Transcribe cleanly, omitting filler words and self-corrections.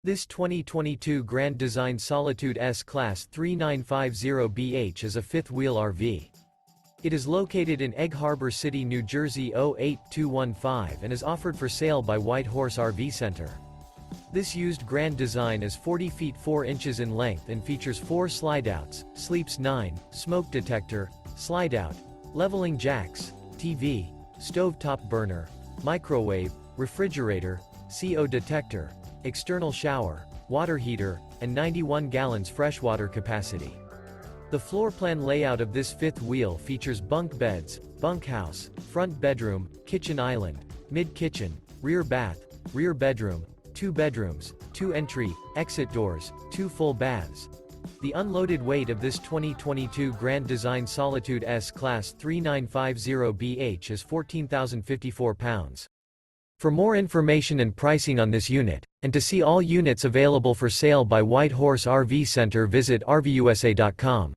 This 2022 Grand Design Solitude S-Class 3950BH is a fifth-wheel RV. It is located in Egg Harbor City, New Jersey 08215 and is offered for sale by White Horse RV Center. This used Grand Design is 40 feet 4 inches in length and features 4 slideouts, sleeps 9, smoke detector, slideout, leveling jacks, TV, stovetop burner, microwave, refrigerator, CO detector, external shower, water heater, and 91 gallons freshwater capacity. The floor plan layout of this fifth wheel features bunk beds, bunkhouse, front bedroom, kitchen island, mid-kitchen, rear bath, rear bedroom, 2 bedrooms, 2 entry, exit doors, 2 full baths. The unloaded weight of this 2022 Grand Design Solitude S-Class 3950BH is 14,054 pounds. For more information and pricing on this unit, and to see all units available for sale by White Horse RV Center, visit RVUSA.com.